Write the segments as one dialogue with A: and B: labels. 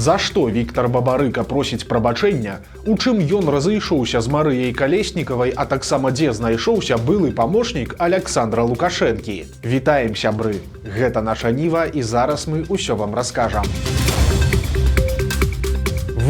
A: За што Віктар Бабарыка просіць прабачэння, у чым ён разышоўся з Марыяй Калеснікавай, а таксама дзе знайшоўся былы памочнік Аляксандра Лукашэнкі. Вітаем, сябры! Гэта наша Ніва, і зараз мы ўсё вам раскажам.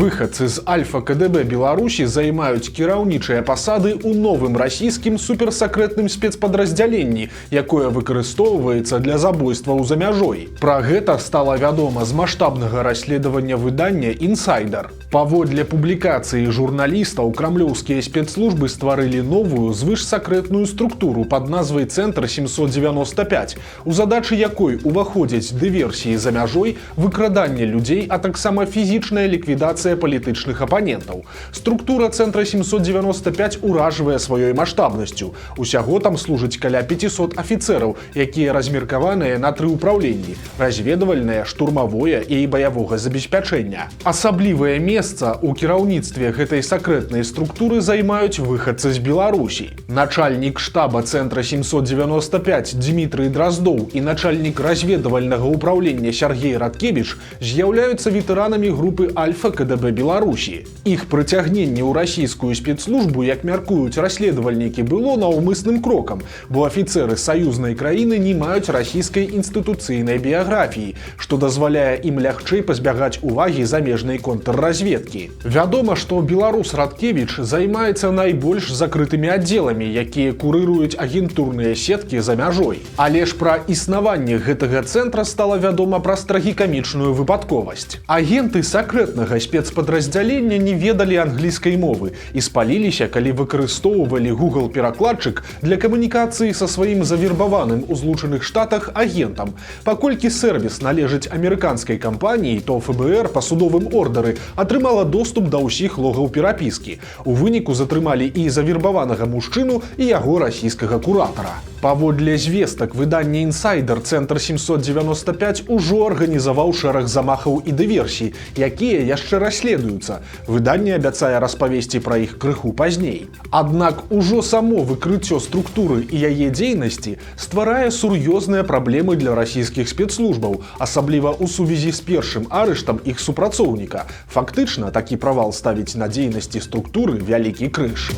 A: Выхадцы з Альфа-КДБ Беларусі займаюць кіраўнічыя пасады ў новым расійскім суперсакрэтным спецпадраздзяленні, якое выкарыстоўваецца для забойстваў за мяжой. Пра гэта стала вядома з маштабнага расследавання выдання «Інсайдар». Паводле публікацыі журналістаў, крамлёўскія спецслужбы стварылі новую звышсакрэтную структуру пад назвай «Цэнтр 795», у задачы якой уваходзяць дыверсіі за мяжой, выкраданне людзей, а таксама фізічная ліквідацыя палітычных апанентаў. Структура Цэнтра 795 уражвае сваёй маштабнасцю. Усяго там служыць каля 500 афіцэраў, якія размеркаваныя на 3 ўпраўленні – разведвальнае, штурмавое і баявога забеспячэння. Асаблівае месца ў кіраўніцтве гэтай сакрэтнай структуры займаюць выхадцы з Беларусі. Начальнік штаба Цэнтра 795 Дмітрый Драздоў і начальнік разведвальнага ўпраўлення Сергей Радкевіч з'яўляюцца ветэранамі групы Альфа-КДБ Беларусі. Іх прыцягненне ў расійскую спецслужбу, як мяркуюць расследавальнікі, было наўмысным крокам, бо афіцэры саюзнай краіны не маюць расійскай інстытуцыйнай біяграфіі, што дазваляе ім лягчэй пазбягаць увагі замежнай контрразведкі. Вядома, што беларус Радкевіч займаецца найбольш закрытымі аддзеламі, якія курыруюць агентурныя сеткі за мяжой. Але ж пра існаванне гэтага цэнтра стала вядома праз трагікамічную выпадковасць. Агенты сакрэтнага спецпадраздзялення не ведалі англійскай мовы і спаліліся, калі выкарыстоўвалі Google-перакладчык для камунікацыі са сваім завербаваным у Злучаных Штатах агентам. Паколькі сервіс належыць амерыканскай кампаніі, то ФБР па судовым ордары атрымала доступ да ўсіх логаў перапіскі. У выніку затрымалі і завербаванага мужчыну, і яго расійскага куратара. Паводле звестак выдання «Інсайдар», Цэнтр 795 ужо арганізаваў шэраг замахаў і дыверсій, якія яшчэ расследуюцца. Выданне абяцае распавесці пра іх крыху пазней. Аднак ужо само выкрыццё структуры і яе дзейнасці стварае сур'ёзныя праблемы для расійскіх спецслужбаў, асабліва ў сувязі з першым арыштам іх супрацоўніка. Фактычна, такі правал ставіць на дзейнасці структуры вялікі крыж.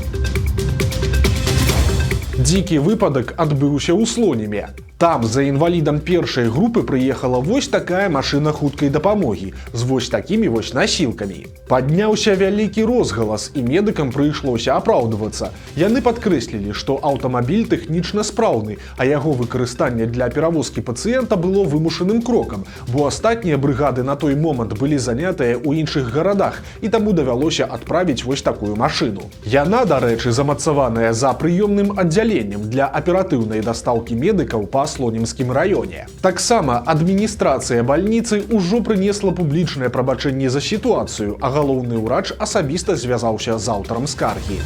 A: Дзікі выпадак адбыўся ў Слонеме. Там за інвалідам першай групы прыехала вось такая машына хуткай дапамогі з вось такімі вось насілкамі. Падняўся вялікі розгалас, і медыкам прыйшлося апраўдвацца. Яны падкрэслілі, што аўтамабіль тэхнічна спраўны, а яго выкарыстанне для перавозкі пацыента было вымушаным крокам, бо астатнія брыгады на той момант былі занятыя ў іншых гарадах, і таму давялося адправіць вось такую машыну. Яна, дарэчы, замацаваная за прыёмным аддзяленнем для аператыўнай дастаўкі медыкаў па Слонімскім раёне. Таксама адміністрацыя бальніцы ўжо прынесла публічнае прабачэнне за сітуацыю, а галоўны ўрач асабіста звязаўся з аўтарам скаргі.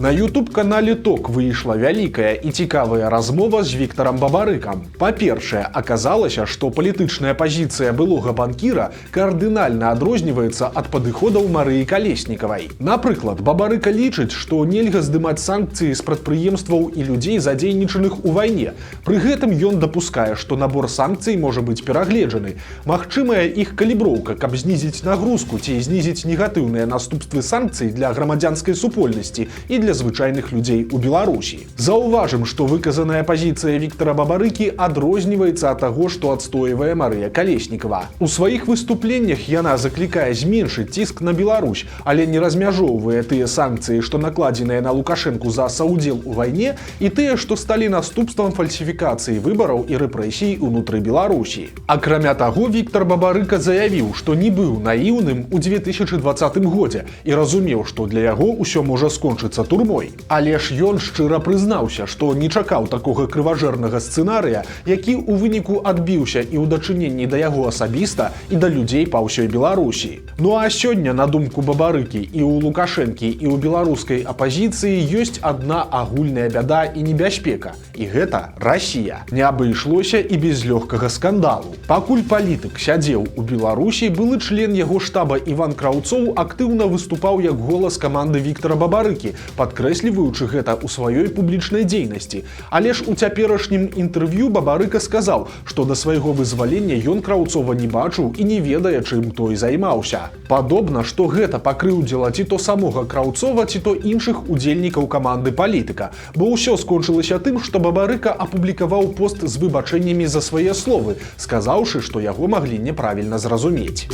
A: На YouTube-канале ТОК выйшла вялікая і цікавая размова з Віктарам Бабарыкам. Па-першае, аказалася, што палітычная пазіцыя былога банкіра кардынальна адрозніваецца ад падыходаў Марыі Калеснікавай. Напрыклад, Бабарыка лічыць, што нельга здымаць санкцыі з прадпрыемстваў і людзей, задзейнічаных у вайне. Пры гэтым ён дапускае, што набор санкцый можа быць перагледжаны. Магчымая іх каліброўка, каб знізіць нагрузку ці знізіць негатыўныя наступствы санкцый для грамадзянскай супольнасці і для звычайных людзей у Беларусі. Заўважым, што выказаная пазіцыя Віктара Бабарыкі адрозніваецца ад таго, што адстойвае Марыя Калеснікава. У сваіх выступленнях яна заклікае зменшыць ціск на Беларусь, але не размяжоўвае тыя санкцыі, што накладзеныя на Лукашэнку за саўдзел у вайне, і тыя, што сталі наступствам фальсіфікацыі выбараў і рэпрэсій унутры Беларусі. Акрамя таго, Віктар Бабарыка заявіў, што не быў наіўным у 2020 годзе і разумеў, што для яго ўсё можа скончыцца турмой. Але ж ён шчыра прызнаўся, што не чакаў такога крыважэрнага сцэнарыя, які ў выніку адбіўся і ў дачыненні да яго асабіста, і да людзей па ўсёй Беларусі. Ну а сёння, на думку Бабарыкі, і ў Лукашэнкі, і ў беларускай апазіцыі ёсць адна агульная бяда і небяспека. І гэта Расія. Не абышлося і без лёгкага скандалу. Пакуль палітык сядзеў у Беларусі, былы член яго штаба Іван Краўцоў актыўна выступаў як голас каманды Віктара Бабарыкі, падкрэсліваючы гэта ў сваёй публічнай дзейнасці. Але ж у цяперашнім інтэрв'ю Бабарыка сказаў, што да свайго вызвалення ён Краўцова не бачыў і не ведае, чым той займаўся. Падобна, што гэта пакрыўдзіла ці то самога Краўцова, ці то іншых удзельнікаў каманды палітыка, бо ўсё скончылася тым, што Бабарыка апублікаваў пост з выбачэннямі за свае словы, сказаўшы, што яго маглі няправільна зразумець.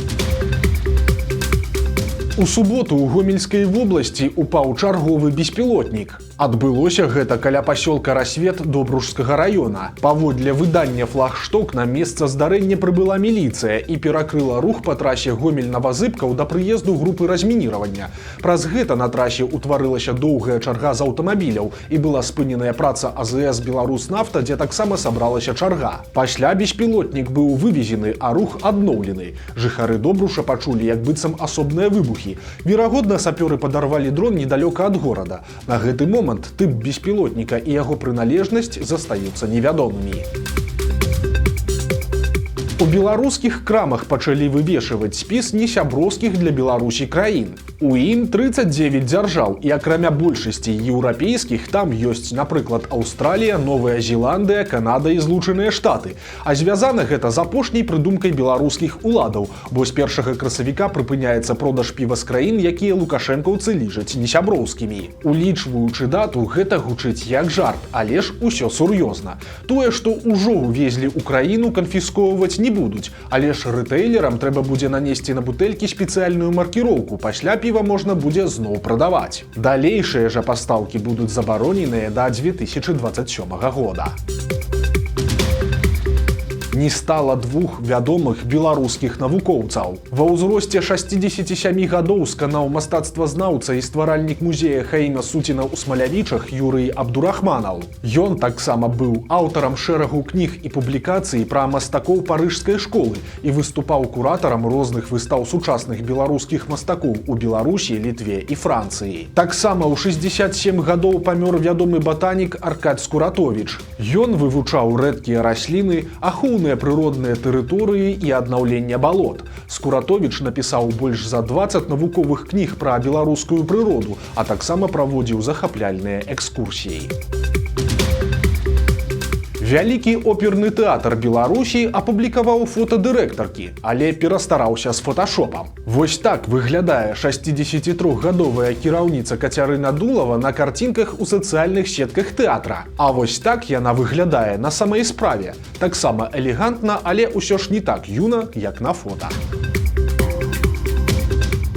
A: У суботу ў Гомельскай вобласці упаў чарговы беспілотнік. Адбылося гэта каля пасёлка Рассвет Добружскага района. Паводле выдання «Флагшток» на месца здарэння прыбыла міліцыя і перакрыла рух па трасе Гомель-Новазыбкаў да прыезду групы размініравання. Праз гэта на трасе ўтварылася доўгая чарга з аўтамабіляў і была спыненая праца АЗС «Беларуснафта», дзе таксама сабралася чарга. Пасля беспілотнік быў вывезены, а рух адноўлены. Жыхары Добруша пачулі як быццам асобныя выбухі. Верагодна, сапёры падарвалі дрон недалёка ад горада. На гэты момант тып беспілотніка і яго прыналежнасць застаюцца невядомымі. У беларускіх крамах пачалі вывешваць спіс несяброўскіх для Беларусі краін. У ім 39 дзяржаў, і акрамя большасці еўрапейскіх там ёсць, напрыклад, Аўстралія, Новая Зеландыя, Канада і Злучаныя Штаты. А звязана гэта з апошняй прыдумкай беларускіх уладаў, бо з 1 красавіка прыпыняецца продаж піва з краін, якія лукашэнкаўцы лічаць несяброўскімі. Улічваючы дату, гэта гучыць як жарт, але ж усё сур'ёзна. Тое, што ўжо ўвезлі ў краіну, канфіскоўваць не будуць, але ж рытэйлерам трэба будзе нанесці на бутэлькі спецыяльную маркіроўку, пасля піва можна будзе зноў прадаваць. Далейшыя жа пастаўкі будуць забароненыя да 2027 года. Не стала двух вядомых беларускіх навукоўцаў. Ва ўзросце 67 гадоў сканаў мастацтвазнаўца і стваральнік музея Хаіма Суціна ў Смалявічах Юрый Абдурахманаў. Ён таксама быў аўтарам шэрагу кніг і публікацый пра мастакоў парыжскай школы і выступаў куратарам розных выстаў сучасных беларускіх мастакоў у Беларусі, Літве і Францыі. Таксама ў 67 гадоў памёр вядомы батанік Аркадь Скуратовіч. Ён вывучаў рэдкія расліны, ахоўныя прыродныя тэрыторыі і аднаўлення балот. Скуратовіч напісаў больш за 20 навуковых кніг пра беларускую прыроду, а таксама праводзіў захапляльныя экскурсіі. Вялікі оперны тэатр Беларусі апублікаваў фота дырэктаркі, але перастараўся з фоташопам. Вось так выглядае 63-гадовая кіраўніца Кацярына Дулава на карцінках у сацыяльных сетках тэатра. А вось так яна выглядае на самай справе. Таксама элегантна, але ўсё ж не так юна, як на фота.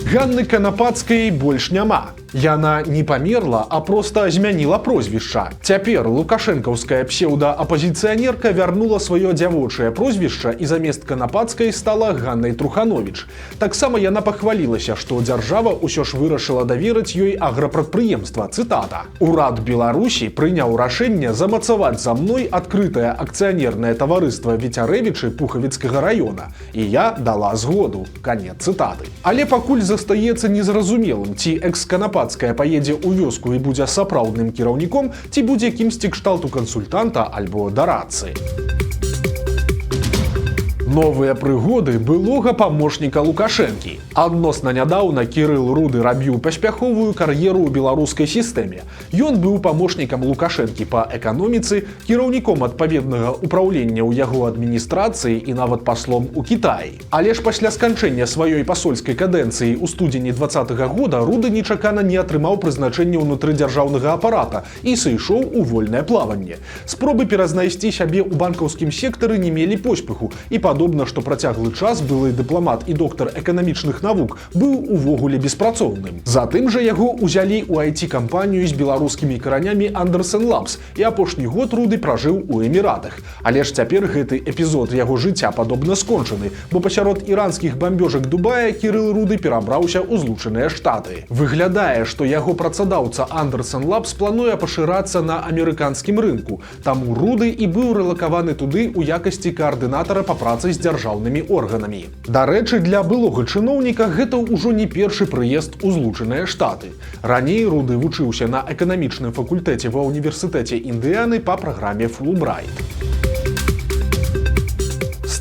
A: Ганны Канапацкай больш няма. Яна не памерла, а проста змяніла прозвішча. Цяпер лукашэнкаўская псеўдаапазіцыянерка вярнула сваё дзявочае прозвішча і замест Канапацкай стала Ганнай Трухановіч. Таксама яна пахвалілася, што дзяржава ўсё ж вырашыла даверыць ёй аграпрадпрыемства, цытата. «Урад Беларусі прыняў рашэнне замацаваць за мной адкрытае акцыянернае таварыства Віцярэвічы Пухавіцкага района, і я дала згоду». Канец цытаты. Але пакуль застаецца незразумелым, ці экс-Канапацкая паедзе ў вёску і будзе сапраўдным кіраўніком, ці будзе кімсьці кшталту кансультанта альбо дарадцы. Новыя прыгоды былога памочніка Лукашэнкі. Адносна нядаўна Кірыл Руды рабіў паспяховую кар'еру ў беларускай сістэме. Ён быў памочнікам Лукашэнкі па эканоміцы, кіраўніком адпаведнага ўпраўлення ў яго адміністрацыі і нават паслом у Кітаі. Але ж пасля сканчэння сваёй пасольскай кадэнцыі ў студзені 2020 года Руды нечакана не атрымаў прызначэння ўнутры дзяржаўнага апарата і сышоў у вольнае плаванне. Спробы перазнайсці сябе ў банкаўскім сектары не мелі поспеху, і падобна, што працяглы час былы дыпламат і доктар эканамічных навук быў увогуле беспрацоўным. Затым жа яго ўзялі ў IT-кампанію з беларускімі каранямі Андерсен Лабс, і апошні год Руды пражыў у Эміратах. Але ж цяпер гэты эпізод яго жыцця падобна скончаны, бо пасярод іранскіх бамбёжак Дубая Кірыл Руды перабраўся ў Злучаныя Штаты. Выглядае, што яго працадаўца Андерсен Лабс плануе пашырацца на амерыканскім рынку, таму Руды і быў рэлакаваны туды ў якасці каардынатара па працы з дзяржаўнымі органамі. Дарэчы, для былога чыноўніка гэта ўжо не першы прыезд у Злучаныя Штаты. Раней Руды вучыўся на эканамічным факультэце ва ўніверсітэце Індыяны па праграме Фулбрайт.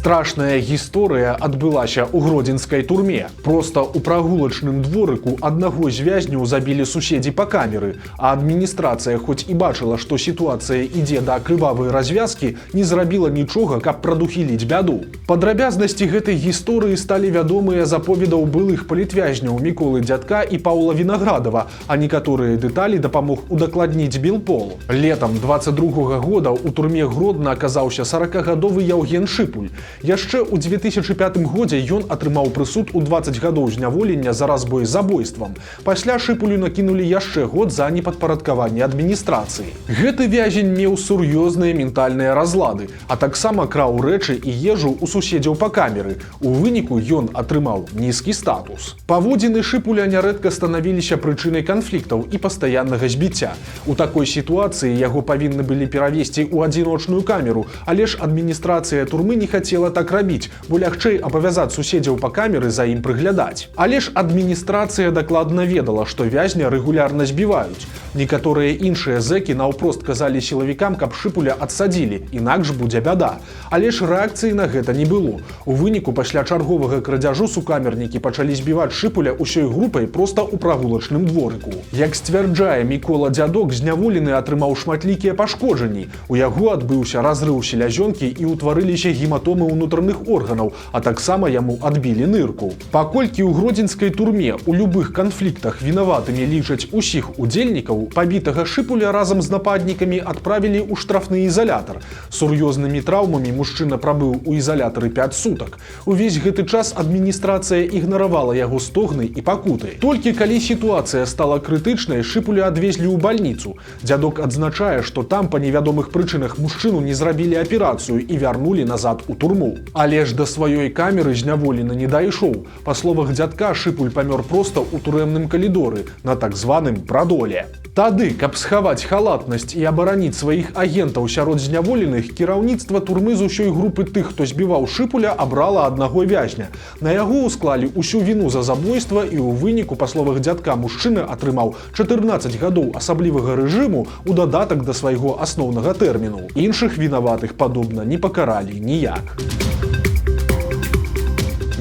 A: Страшная гісторыя адбылася ў гродзенскай турме. Проста ў прагулачным дворыку аднаго з вязняў забілі суседзі па камеры, а адміністрацыя хоць і бачыла, што сітуацыя ідзе да крывавай развязкі, не зрабіла нічога, каб прадухіліць бяду. Падрабязнасці гэтай гісторыі сталі вядомыя з аповедаў былых палітвязняў Міколы Дзядка і Паўла Вінаградава, а некаторыя дэталі дапамог удакладніць Білпол. Летам 22-го года ў турме Гродна аказаўся 40-гадовы Яўген Шыпуль. Яшчэ ў 2005 годзе ён атрымаў прысуд у 20 гадоў зняволення за разбой забойствам. Пасля Шыпулю накінулі яшчэ год за непадпарадкаванне адміністрацыі. Гэты вязень меў сур'ёзныя ментальныя разлады, а таксама краў рэчы і ежу ў суседзяў па камеры. У выніку ён атрымаў нізкі статус. Паводзіны Шыпуля нярэдка станавіліся прычынай канфліктаў і пастаяннага збіцця. У такой сітуацыі яго павінны былі перавесці ў адзіночную камеру, але ж адміністрацыя турмы не хацела так рабіць, бо лягчэй абавязаць суседзяў па камеры за ім прыглядаць. Але ж адміністрацыя дакладна ведала, што вязня рэгулярна збіваюць. Некаторыя іншыя зэкі наўпрост казалі сілавікам, каб Шыпуля адсадзілі, інакш будзе бяда. Але ж рэакцыі на гэта не было. У выніку пасля чарговага крадзяжу сукамернікі пачалі збіваць Шыпуля ўсёй групай проста ў прагулачным дворыку. Як сцвярджае Мікола Дзядок, зняволены атрымаў шматлікія пашкоджанні. У яго адбыўся разрыў селязёнкі і ўтварыліся гематомы ўнутраных органаў, а таксама яму адбілі нырку. Паколькі ў гродзенскай турме у любых канфліктах вінаватымі лічаць усіх удзельнікаў, пабітага Шыпуля разам з нападнікамі адправілі ў штрафны ізалятар. Сур'ёзнымі траўмамі мужчына прабыў у ізалятары 5 сутак. Увесь гэты час адміністрацыя ігнаравала яго стогны і пакуты. Толькі калі сітуацыя стала крытычнай, Шыпуля адвезлі ў бальніцу. Дзядок адзначае, што там па невядомых прычынах мужчыну не зрабілі аперацыю і вярнулі назад у турму. Але ж да сваёй камеры зняволены не дайшоў. Па словах Дзядка, Шыпуль памёр проста ў турэмным калідоры, на так званым прадоле. Тады, каб схаваць халатнасць і абараніць сваіх агентаў сярод зняволеных, кіраўніцтва турмы з усёй групы тых, хто збіваў Шыпуля, абрала аднаго вязня. На яго ўсклалі ўсю віну за забойства і ў выніку, па словах Дзядка, мужчына атрымаў 14 гадоў асаблівага рэжыму ў дадатак да свайго асноўнага тэрміну. Іншых вінаватых, падобна, не пакаралі ніяк.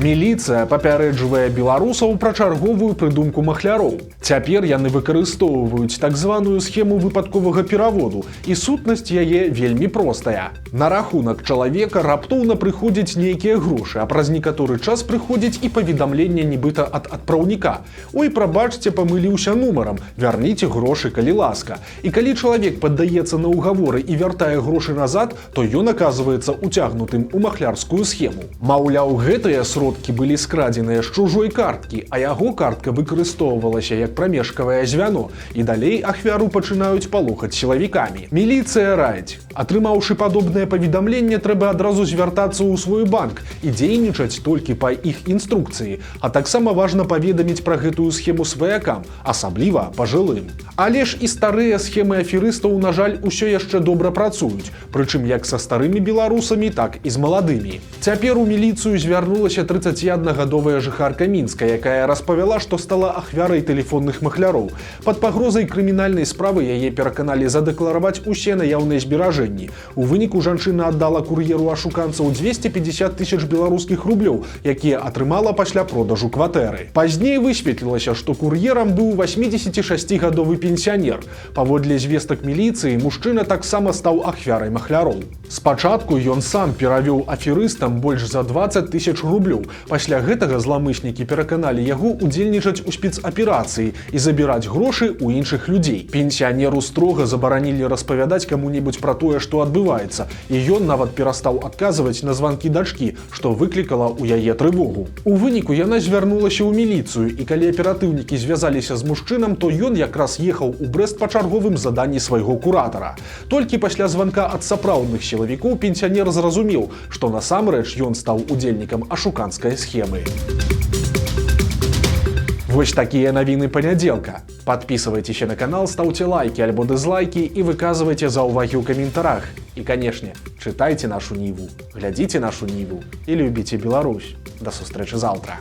A: Міліцыя папярэджвае беларусаў пра чарговую прыдумку махляроў. Цяпер яны выкарыстоўваюць так званую схему выпадковага пераводу, і сутнасць яе вельмі простая. На рахунак чалавека раптоўна прыходзяць нейкія грошы, а праз некаторы час прыходзіць і паведамленне нібыта ад адпраўніка. Ой, прабачце, памыліўся нумарам, вярніце грошы, калі ласка. І калі чалавек паддаецца на ўгаворы і вяртае грошы назад, то ён аказваецца уцягнутым у махлярскую схему. Маўляў, гэтыя сродкі былі скрадзеныя з чужой карткі, а яго картка выкарыстоўвалася як прамежкавае звяно, і далей ахвяру пачынаюць палохаць сілавікамі. Міліцыя раіць: атрымаўшы падобнае паведамленне, трэба адразу звяртацца ў свой банк і дзейнічаць толькі па іх інструкцыі, а таксама важна паведаміць пра гэтую схему сваякам, асабліва пажылым. Але ж і старыя схемы аферыстаў, на жаль, усё яшчэ добра працуюць, прычым як са старымі беларусамі, так і з маладымі. Цяпер у міліцыю звярнулася 31-гадовая жыхарка Мінска, якая распавяла, што стала ахвярай тэлефонных махляроў. Пад пагрозай крымінальнай справы яе пераканалі задэклараваць усе наяўныя зберажэнні. У выніку жанчына аддала кур'еру ашуканцаў 250 000 беларускіх рублёў, якія атрымала пасля продажу кватэры. Пазней высветлілася, што кур'ерам быў 86-гадовы пенсіянер. Паводле звестак міліцыі, мужчына таксама стаў ахвярай махляроў. Спачатку ён сам перавёў аферыстам больш за 20 000 рублёў. Пасля гэтага зламыснікі пераканалі яго удзельнічаць у спецаперацыі і забіраць грошы ў іншых людзей. Пенсіянеру строга забаранілі распавядаць каму-небудзь пра тое, што адбываецца, і ён нават перастаў адказваць на званкі дачкі, што выклікала ў яе трывогу. У выніку яна звярнулася ў міліцыю, і калі аператыўнікі звязаліся з мужчынам, то ён якраз ехаў у Брэст па чарговым заданні свайго куратара. Толькі пасля званка ад сапраўдных сілавікоў пенсіянер зразумеў, што насамрэч ён стаў удзельнікам ашуканскай схемы. Вось такія навіны панядзелка. Подписывайтеся на канал, ставьте лайки альбо дизлайки и выказывайте заўвагі ў каментарах. И, конечно, читайте нашу Ніву, глядите нашу Ніву и любите Беларусь. До сустрэчы завтра.